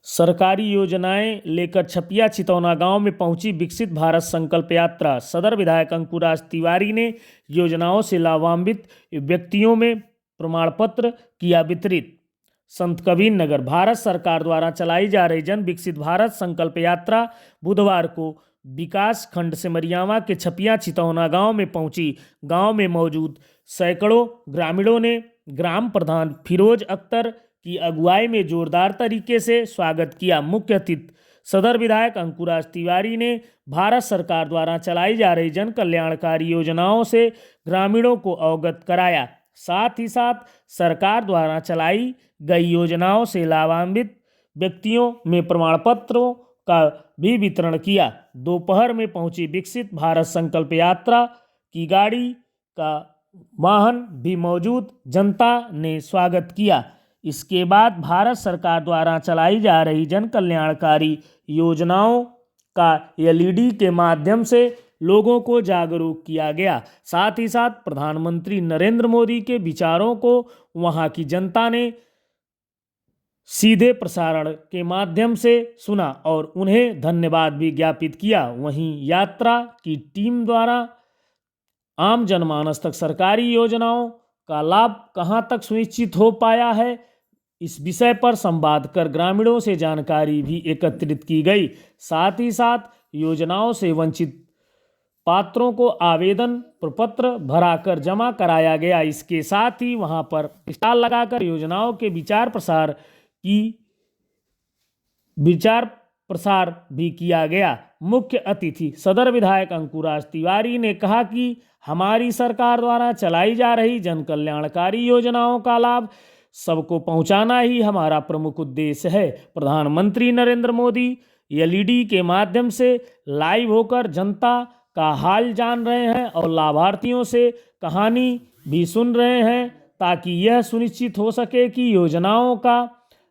सरकारी योजनाएं लेकर छपिया चितौना गांव में पहुंची विकसित भारत संकल्प यात्रा। सदर विधायक अंकुराज तिवारी ने योजनाओं से लाभान्वित व्यक्तियों में प्रमाण पत्र किया वितरित। संत कबीर नगर। भारत सरकार द्वारा चलाई जा रही जन विकसित भारत संकल्प यात्रा बुधवार को विकास खंड सिमरियावा के छपिया चितौना गांव में पहुंची। गांव में मौजूद सैकड़ों ग्रामीणों ने ग्राम प्रधान फिरोज अख्तर की अगुवाई में जोरदार तरीके से स्वागत किया। मुख्य अतिथि सदर विधायक अंकुराज तिवारी ने भारत सरकार द्वारा चलाई जा रही जन कल्याणकारी योजनाओं से ग्रामीणों को अवगत कराया। साथ ही साथ सरकार द्वारा चलाई गई योजनाओं से लाभान्वित व्यक्तियों में प्रमाण पत्रों का भी वितरण किया। दोपहर में पहुंची विकसित भारत संकल्प यात्रा की गाड़ी का वाहन भी मौजूद जनता ने स्वागत किया। इसके बाद भारत सरकार द्वारा चलाई जा रही जन कल्याणकारी योजनाओं का एलईडी के माध्यम से लोगों को जागरूक किया गया। साथ ही साथ प्रधानमंत्री नरेंद्र मोदी के विचारों को वहां की जनता ने सीधे प्रसारण के माध्यम से सुना और उन्हें धन्यवाद भी ज्ञापित किया। वहीं यात्रा की टीम द्वारा आम जनमानस तक सरकारी योजनाओं का लाभ कहां तक सुनिश्चित हो पाया है, इस विषय पर संवाद कर ग्रामीणों से जानकारी भी एकत्रित की गई। साथ ही साथ योजनाओं से वंचित पात्रों को आवेदन प्रपत्र भराकर जमा कराया गया। इसके साथ ही वहां पर स्टॉल लगाकर योजनाओं के विचार प्रसार भी किया गया। मुख्य अतिथि सदर विधायक अंकुराज तिवारी ने कहा कि हमारी सरकार द्वारा चलाई जा रही जन कल्याणकारी योजनाओं का लाभ सबको पहुंचाना ही हमारा प्रमुख उद्देश्य है। प्रधानमंत्री नरेंद्र मोदी एलईडी के माध्यम से लाइव होकर जनता का हाल जान रहे हैं और लाभार्थियों से कहानी भी सुन रहे हैं, ताकि यह सुनिश्चित हो सके कि योजनाओं का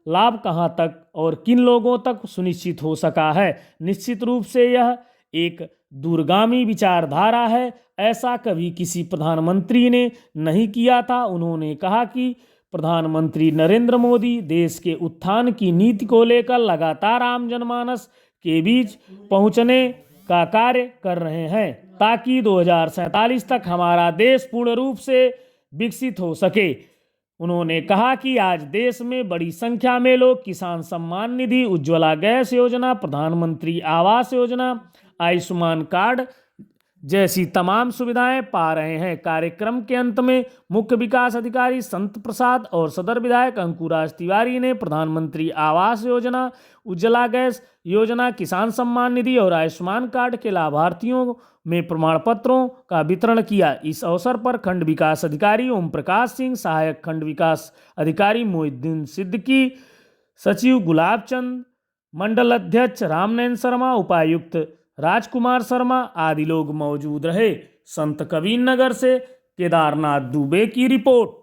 लाभ कहां तक और किन लोगों तक सुनिश्चित हो सका है। निश्चित रूप से यह एक दूरगामी विचारधारा है। ऐसा कभी किसी प्रधानमंत्री ने नहीं किया था। उन्होंने कहा कि प्रधानमंत्री नरेंद्र मोदी देश के उत्थान की नीति को लेकर लगातार आम जनमानस के बीच पहुंचने का कार्य कर रहे हैं, ताकि 2047 तक हमारा देश पूर्ण रूप से विकसित हो सके। उन्होंने कहा कि आज देश में बड़ी संख्या में लोग किसान सम्मान निधि, उज्ज्वला गैस योजना, प्रधानमंत्री आवास योजना, आयुष्मान कार्ड जैसी तमाम सुविधाएं पा रहे हैं। कार्यक्रम के अंत में मुख्य विकास अधिकारी संत प्रसाद और सदर विधायक अंकुराज तिवारी ने प्रधानमंत्री आवास योजना, उज्ज्वला गैस योजना, किसान सम्मान निधि और आयुष्मान कार्ड के लाभार्थियों में प्रमाण पत्रों का वितरण किया। इस अवसर पर खंड विकास अधिकारी ओम प्रकाश सिंह, सहायक खंड विकास अधिकारी मोहिद्दीन सिद्दीकी, सचिव गुलाब चंद, मंडल अध्यक्ष रामनयन शर्मा, उपायुक्त राजकुमार शर्मा आदि लोग मौजूद रहे। संत कबीर नगर से केदारनाथ दुबे की रिपोर्ट।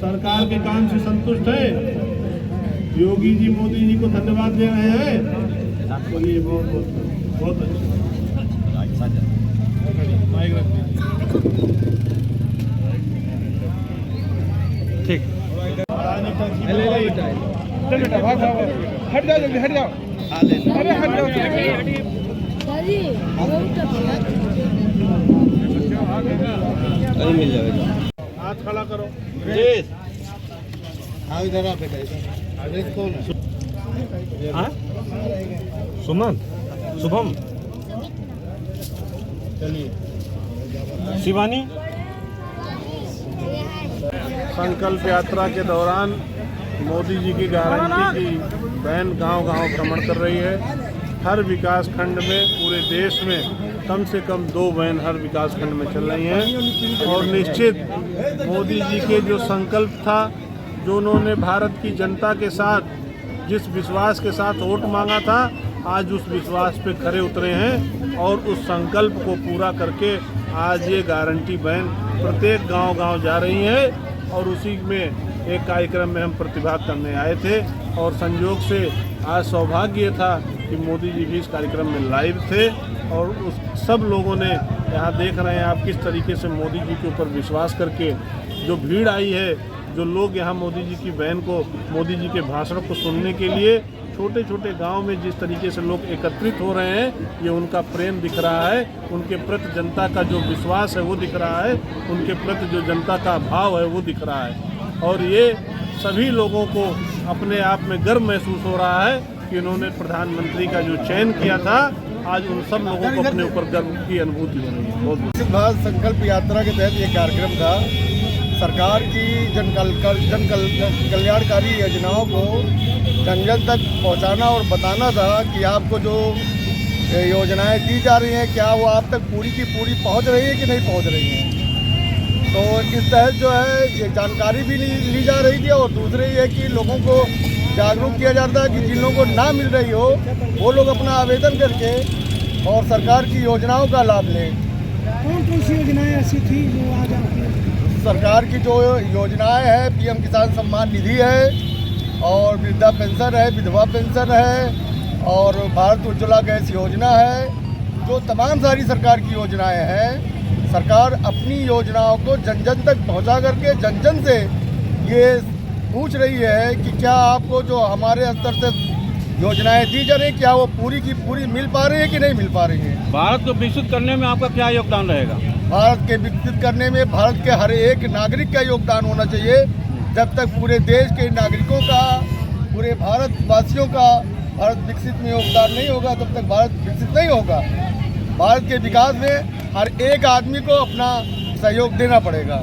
सरकार के काम से संतुष्ट है। योगी जी मोदी जी को धन्यवाद दे रहे हैं। आपको ये बहुत अच्छा। ठीक बेटा भाग भाग हट जाओ जल्दी हट जाओ अरे हट जाओ मिल जाएगा। हाथ खड़ा करो इधर आ बेटा इधर कौन है? सुमन शुभम चलिए शिवानी। संकल्प यात्रा के दौरान मोदी जी की गारंटी की वैन गांव-गांव भ्रमण कर रही है। हर विकास खंड में पूरे देश में कम से कम 2 वैन हर विकास खंड में चल रही हैं और निश्चित मोदी जी के जो संकल्प था, जो उन्होंने भारत की जनता के साथ जिस विश्वास के साथ वोट मांगा था, आज उस विश्वास पे खरे उतरे हैं और उस संकल्प को पूरा करके आज ये गारंटी वैन प्रत्येक गांव-गांव जा रही है और उसी में एक कार्यक्रम में हम प्रतिभाग करने आए थे और संयोग से आज सौभाग्य था कि मोदी जी भी इस कार्यक्रम में लाइव थे और उस सब लोगों ने यहाँ देख रहे हैं आप किस तरीके से मोदी जी के ऊपर विश्वास करके जो भीड़ आई है, जो लोग यहाँ मोदी जी की बहन को मोदी जी के भाषण को सुनने के लिए छोटे छोटे गांव में जिस तरीके से लोग एकत्रित हो रहे हैं, ये उनका प्रेम दिख रहा है, उनके प्रति जनता का जो विश्वास है वो दिख रहा है, उनके प्रति जो जनता का भाव है वो दिख रहा है और ये सभी लोगों को अपने आप में गर्व महसूस हो रहा है कि उन्होंने प्रधानमंत्री का जो चयन किया था, आज उन सब लोगों को अपने ऊपर गर्व की अनुभूति हो रही है। बहुत भारत संकल्प यात्रा के तहत ये कार्यक्रम था। सरकार की कल्याणकारी योजनाओं को जन जन तक पहुंचाना और बताना था कि आपको जो योजनाएं दी जा रही हैं क्या वो आप तक पूरी की पूरी पहुंच रही है कि नहीं पहुंच रही हैं। तो इस तहत जो है ये जानकारी भी ली जा रही थी और दूसरे ये कि लोगों को जागरूक किया जाता है कि जिन लोगों को ना मिल रही हो वो लोग अपना आवेदन करके और सरकार की योजनाओं का लाभ लें। कौन कौन सी योजनाएं ऐसी थी जो आज आपने? सरकार की जो योजनाएं हैं, पीएम किसान सम्मान निधि है और वृद्धा पेंशन है, विधवा पेंशन है और भारत उज्ज्वला गैस योजना है। जो तमाम सारी सरकार की योजनाएं हैं, सरकार अपनी योजनाओं को जन जन तक पहुंचा करके जन जन से ये पूछ रही है कि क्या आपको जो हमारे स्तर से योजनाएं दी जा रही है क्या वो पूरी की पूरी मिल पा रही है कि नहीं मिल पा रही है। भारत को विकसित करने में आपका क्या योगदान रहेगा? भारत के विकसित करने में भारत के हर एक नागरिक का योगदान होना चाहिए। जब तक पूरे देश के नागरिकों का, पूरे भारतवासियों का भारत विकसित में योगदान नहीं होगा तब तक भारत विकसित नहीं होगा। भारत के विकास में हर एक आदमी को अपना सहयोग देना पड़ेगा।